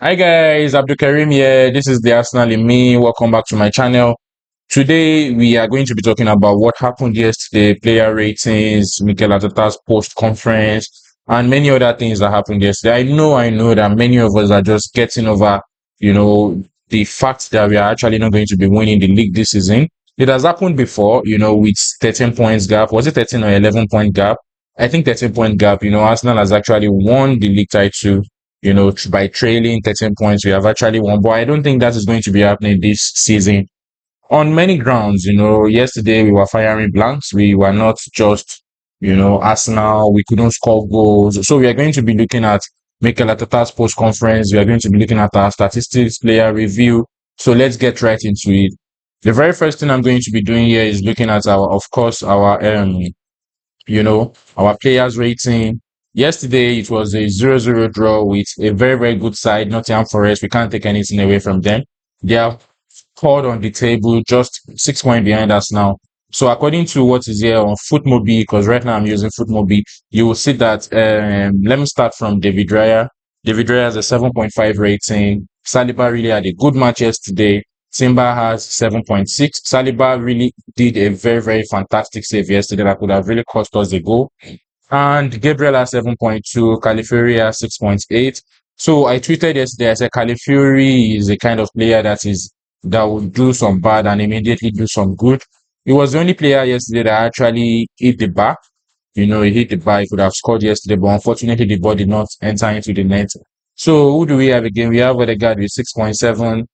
Hi guys, Abdul Karim here. This is the Arsenal in me. Welcome back to my channel. Today we are going to be talking about what happened yesterday, player ratings, Mikel Arteta's post conference, and many other things that happened yesterday. I know that many of us are just getting over, the fact that we are actually not going to be winning the league this season. It has happened before, with 13 points gap. Was it 13 or 11 point gap? I think 13 point gap. Arsenal has actually won the league title by trailing 13 points, we have actually won. But I don't think that is going to be happening this season on many grounds. Yesterday we were firing blanks. We were not just, Arsenal. We couldn't score goals. So we are going to be looking at Mikel Arteta's post conference. We are going to be looking at our statistics, player review. So let's get right into it. The very first thing I'm going to be doing here is looking at our players rating. Yesterday, it was a 0-0 draw with a very, very good side, Nottingham Forest. We can't take anything away from them. They are third on the table, just 6 points behind us now. So according to what is here on FootMobi, because right now I'm using FootMobi, you will see that, let me start from David Raya. David Raya has a 7.5 rating. Saliba really had a good match yesterday. Timber has 7.6. Saliba really did a very, very fantastic save yesterday that could have really cost us a goal. And Gabriel has 7.2, Califury has 6.8. So I tweeted yesterday, I said Califury is a kind of player that will do some bad and immediately do some good. He was the only player yesterday that actually hit the bar. He hit the bar. He could have scored yesterday, but unfortunately the ball did not enter into the net. So who do we have again? We have Odegaard with 6.7.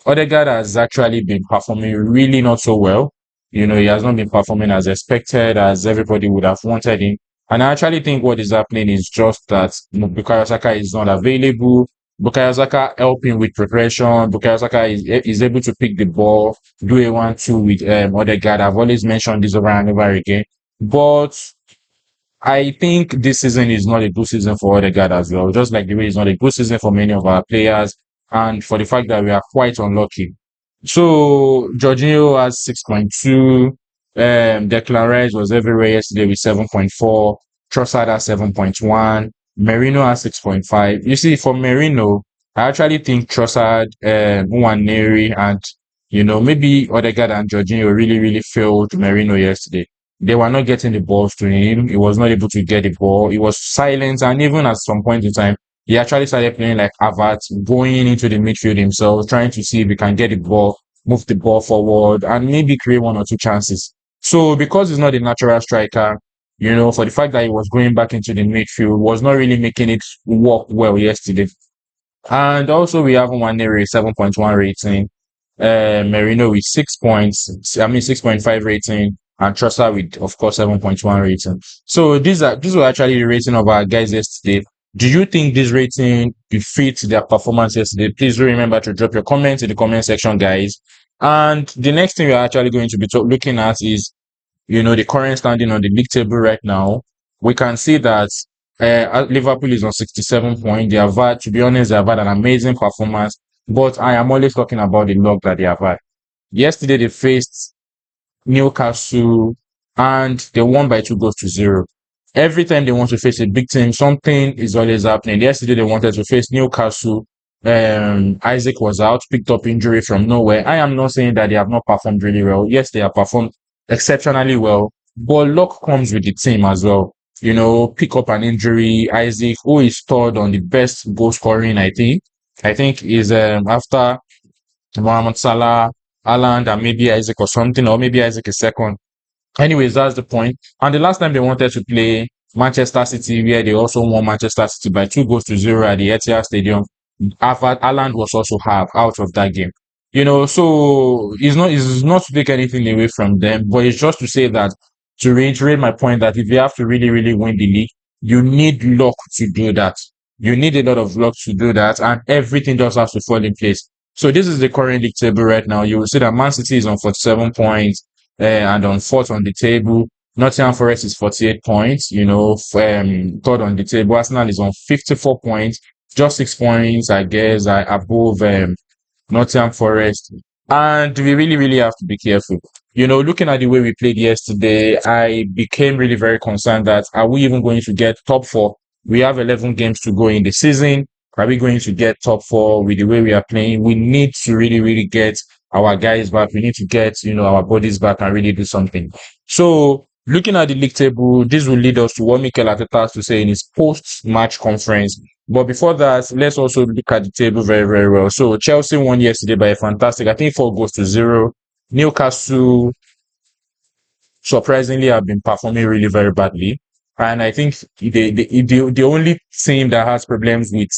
Odegaard has actually been performing really not so well. He has not been performing as expected, as everybody would have wanted him. And I actually think what is happening is just that Bukayo Saka is not available. Bukayo Saka helping with progression. Bukayo Saka is able to pick the ball, do a 1-2 with Odegaard. I've always mentioned this over and over again. But I think this season is not a good season for Odegaard as well, just like the way it's not a good season for many of our players, and for the fact that we are quite unlucky. So Jorginho has 6.2. Declan Rice was everywhere yesterday with 7.4. Trossard has 7.1. Merino has 6.5. You see, for Merino, I actually think Trossard, Nwaneri, and maybe Odegaard and Jorginho really, really failed Merino yesterday. They were not getting the balls to him. He was not able to get the ball. He was silent, and even at some point in time, he actually started playing like Havertz, going into the midfield himself, trying to see if he can get the ball, move the ball forward, and maybe create one or two chances. So because he's not a natural striker, for the fact that he was going back into the midfield, was not really making it work well yesterday. And also we have Nwaneri 7.1 rating, Merino with 6.5 rating, and Trossard with, of course, 7.1 rating. So these were actually the rating of our guys yesterday. Do you think this rating befits their performance yesterday? Please do remember to drop your comments in the comment section, guys. And the next thing we're actually going to be looking at is, the current standing on the league table right now. We can see that Liverpool is on 67 points. They have had, to be honest, they have had an amazing performance. But I am always talking about the luck that they have had. Yesterday they faced Newcastle and they won by 2 goals to 0. Every time they want to face a big team, something is always happening. Yesterday they wanted to face Newcastle. Isaac was out, picked up injury from nowhere. I am not saying that they have not performed really well. Yes, they have performed exceptionally well, but luck comes with the team as well. Pick up an injury. Isaac, who is third on the best goal scoring, I think is after Mohamed Salah, Haaland, and maybe Isaac or something, or maybe Isaac is second. Anyways, that's the point. And the last time they wanted to play Manchester City, where they also won Manchester City by 2 goals to 0 at the Etihad Stadium, Haaland was also half out of that game. So it's not to take anything away from them, but it's just to say that, to reiterate my point, that if you have to really, really win the league, you need luck to do that. You need a lot of luck to do that, and everything just has to fall in place. So this is the current league table right now. You will see that Man City is on 47 points, and on fourth on the table. Nottingham Forest is 48 points, third on the table. Arsenal is on 54 points, just 6 points, I guess, above Nottingham Forest. And we really, really have to be careful. Looking at the way we played yesterday, I became really very concerned that, are we even going to get top four? We have 11 games to go in the season, Are we going to get top four with the way we are playing? We need to really, really get our guys back. We need to get, our bodies back and really do something. So looking at the league table, this will lead us to what Mikel Arteta has to say in his post-match conference. But before that, let's also look at the table very, very well. So Chelsea won yesterday by a fantastic, I think 4-0. Newcastle surprisingly have been performing really very badly. And I think the only team that has problems with,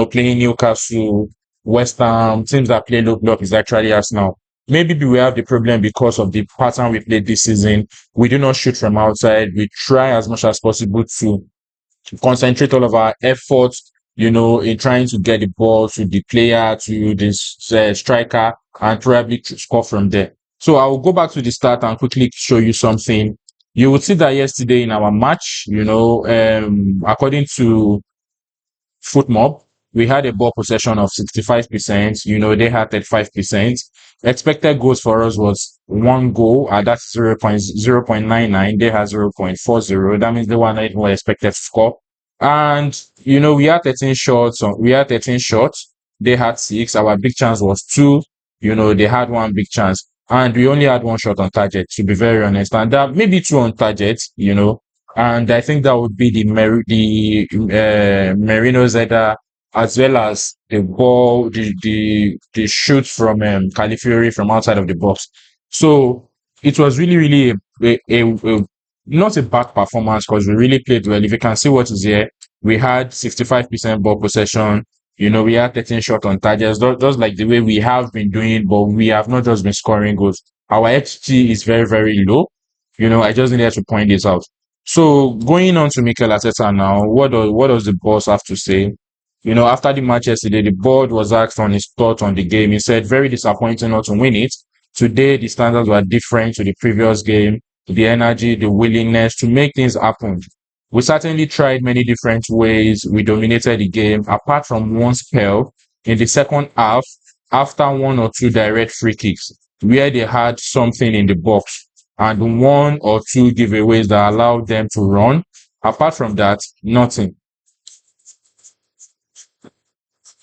playing Newcastle, West Ham, teams that play low block is actually Arsenal. Maybe we have the problem because of the pattern we played this season. We do not shoot from outside. We try as much as possible to concentrate all of our efforts, in trying to get the ball to the player, to this striker, and probably to score from there. So I will go back to the start and quickly show you something. You will see that yesterday in our match, according to Footmob, we had a ball possession of 65%. They had 35%. Expected goals for us was one goal, and that's 0.99. They had 0.40. That means they were not even expected to score. And we had 13 shots. We had 13 shots. They had six. Our big chance was two. They had one big chance, and we only had one shot on target. To be very honest, and that maybe two on target. And I think that would be Merino Zeda, as well as the ball, the shoot from Califiori from outside of the box. So it was really, really not a bad performance because we really played well. If you can see what is here, we had 65% ball possession. We had 13 shots on targets, just like the way we have been doing, but we have not just been scoring goals. Our XG is very, very low. I just needed to point this out. So going on to Mikel Arteta now, what does the boss have to say? After the match yesterday, the board was asked on his thoughts on the game. He said, very disappointing not to win it. Today, the standards were different to the previous game. The energy, the willingness to make things happen. We certainly tried many different ways. We dominated the game, apart from one spell in the second half, after one or two direct free kicks, where they had something in the box and one or two giveaways that allowed them to run. Apart from that, nothing.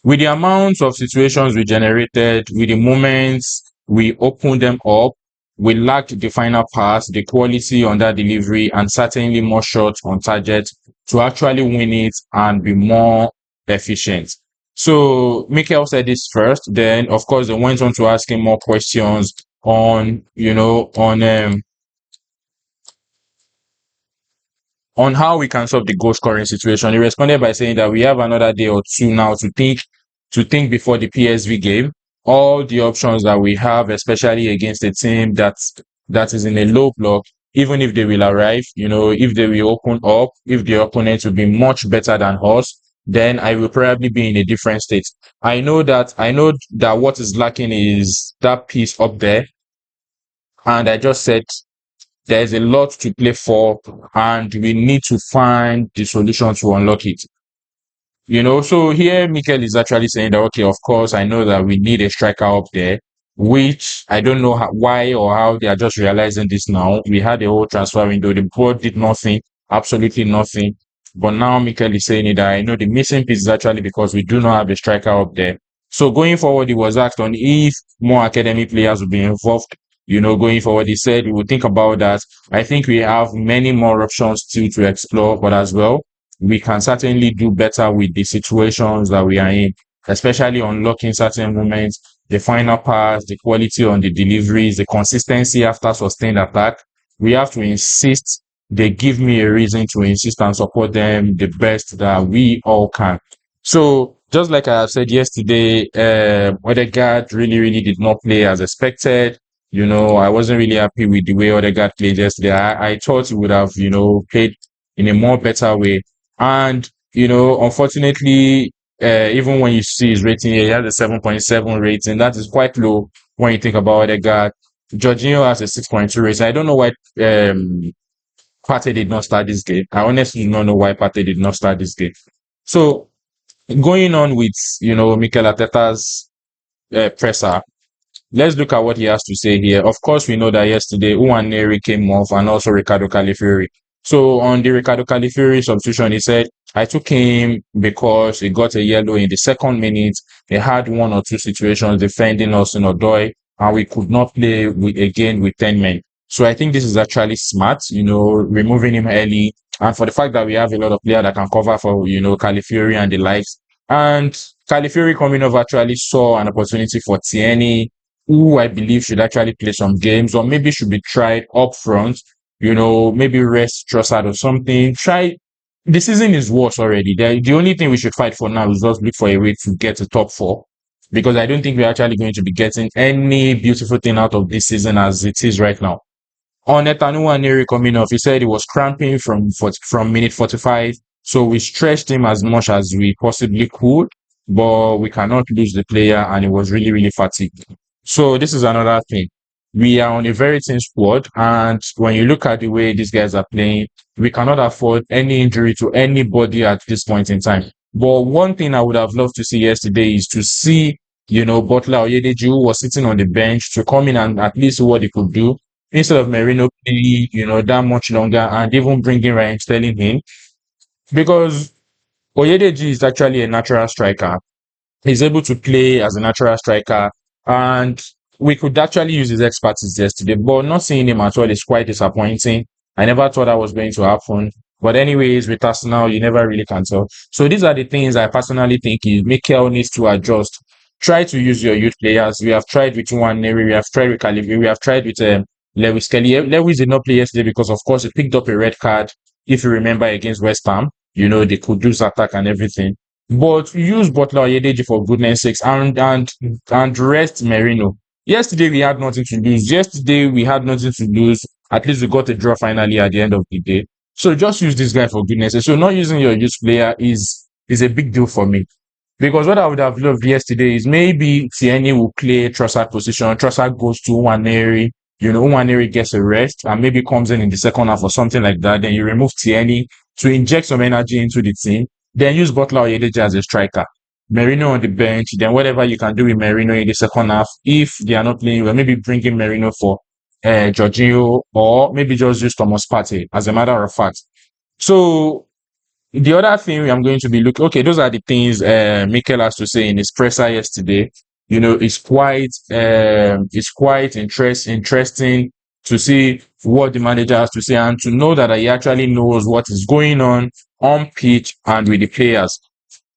With the amount of situations we generated, with the moments we opened them up, we lacked the final pass, the quality on that delivery, and certainly more shots on target to actually win it and be more efficient. So Mikel said this first, then of course they went on to ask him more questions on, on how we can solve the goal scoring situation. He responded by saying that we have another day or two now to think before the PSV game. All the options that we have, especially against a team that is in a low block, even if they will arrive, if they will open up, if the opponent will be much better than us, then I will probably be in a different state. I know that what is lacking is that piece up there. And I just said there's a lot to play for, and we need to find the solution to unlock it. So here Mikel is actually saying that, okay, of course, I know that we need a striker up there, which I don't know why or how they are just realizing this now. We had a whole transfer window. The board did nothing, absolutely nothing. But now Mikel is saying that I know the missing piece is actually because we do not have a striker up there. So going forward, he was asked on if more academy players will be involved. Going forward, he said we will think about that. I think we have many more options still to explore, but as well, we can certainly do better with the situations that we are in, especially unlocking certain moments, the final pass, the quality on the deliveries, the consistency after sustained attack. We have to insist. They give me a reason to insist and support them the best that we all can. So just like I said yesterday, Odegaard really, really did not play as expected. I wasn't really happy with the way Odegaard played yesterday. I thought he would have, played in a more better way. And, unfortunately, even when you see his rating here, he has a 7.7 rating. That is quite low when you think about Odegaard. Jorginho has a 6.2 rating. I don't know why Partey did not start this game. I honestly do not know why Partey did not start this game. So, going on with, Mikel Arteta's presser, let's look at what he has to say here. Of course, we know that yesterday, Neri came off and also Ricardo Califiori. So on the Ricardo Califiori substitution, he said, I took him because he got a yellow in the second minute. He had one or two situations defending us in Odoi, and we could not play again with 10 men. So I think this is actually smart, removing him early. And for the fact that we have a lot of players that can cover for, Califury and the likes. And Califury coming over actually saw an opportunity for Tierney, who I believe should actually play some games, or maybe should be tried up front, maybe rest Trossard or something. The season is worse already. The only thing we should fight for now is just look for a way to get to top four, because I don't think we're actually going to be getting any beautiful thing out of this season as it is right now. On Etanuwa Neri coming off, he said he was cramping from minute 45. So we stretched him as much as we possibly could, but we cannot lose the player, and it was really, really fatigued. So this is another thing. We are on a very thin squad, and when you look at the way these guys are playing, we cannot afford any injury to anybody at this point in time. But one thing I would have loved to see yesterday is to see, Butler Oyedeji, who was sitting on the bench, to come in and at least see what he could do instead of Merino playing, that much longer, and even bringing Ryan Sterling in, because Oyedeji is actually a natural striker. He's able to play as a natural striker, and we could actually use his expertise yesterday, but not seeing him at all is quite disappointing. I never thought that was going to happen. But anyways, with Arsenal, you never really can tell. So these are the things I personally think Mikel needs to adjust. Try to use your youth players. We have tried with Neri, we have tried with Calibi, we have tried with Lewis Kelly. Lewis did not play yesterday because, of course, he picked up a red card, if you remember, against West Ham. They could do attack and everything. But use Butler Oyedeji for goodness sakes, and rest Merino. Yesterday we had nothing to lose. At least we got a draw finally at the end of the day. So just use this guy for goodness sake. So not using your youth player is a big deal for me. Because what I would have loved yesterday is maybe Tierney will play Trossard position. Trossard goes to Nwaneri. Nwaneri gets a rest and maybe comes in the second half or something like that. Then you remove Tierney to inject some energy into the team. Then use Butler or Oyedeji as a striker. Merino on the bench. Then whatever you can do with Merino in the second half. If they are not playing well, maybe bring in Merino for Jorginho, or maybe just use Thomas Partey, as a matter of fact. So the other thing I'm going to be looking, okay, those are the things Mikel has to say in his presser yesterday. It's quite interesting to see what the manager has to say, and to know that he actually knows what is going on pitch and with the players.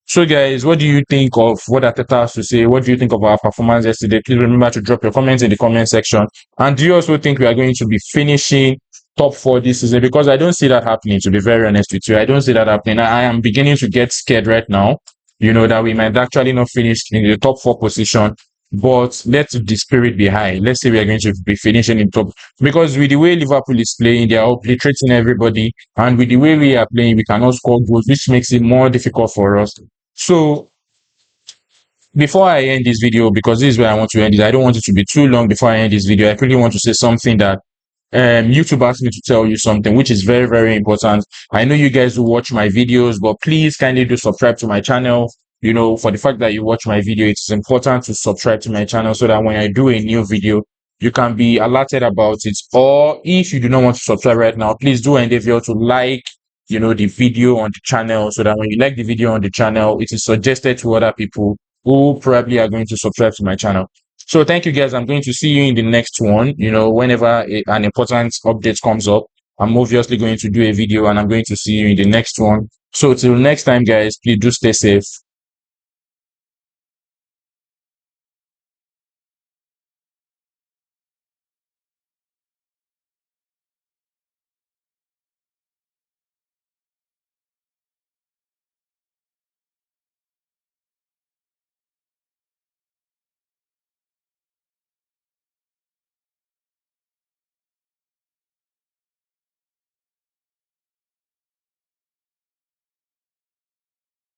So, guys, what do you think of what Arteta has to say? What do you think of our performance yesterday? Please remember to drop your comments in the comment section. And do you also think we are going to be finishing top four this season? Because I don't see that happening, to be very honest with you. I don't see that happening. I am beginning to get scared right now, that we might actually not finish in the top four position. But let the spirit be high. Let's say we are going to be finishing in top. Because with the way Liverpool is playing, they are obliterating everybody. And with the way we are playing, we cannot score goals, which makes it more difficult for us. So before I end this video, because this is where I want to end it, I don't want it to be too long before I end this video. I really want to say something that YouTube asked me to tell you something, which is very, very important. I know you guys will watch my videos, but please kindly do subscribe to my channel. For the fact that you watch my video, it's important to subscribe to my channel so that when I do a new video, you can be alerted about it. Or if you do not want to subscribe right now, please do endeavor to like, the video on the channel, so that when you like the video on the channel, it is suggested to other people who probably are going to subscribe to my channel. So thank you, guys. I'm going to see you in the next one. Whenever an important update comes up, I'm obviously going to do a video, and I'm going to see you in the next one. So till next time, guys, please do stay safe.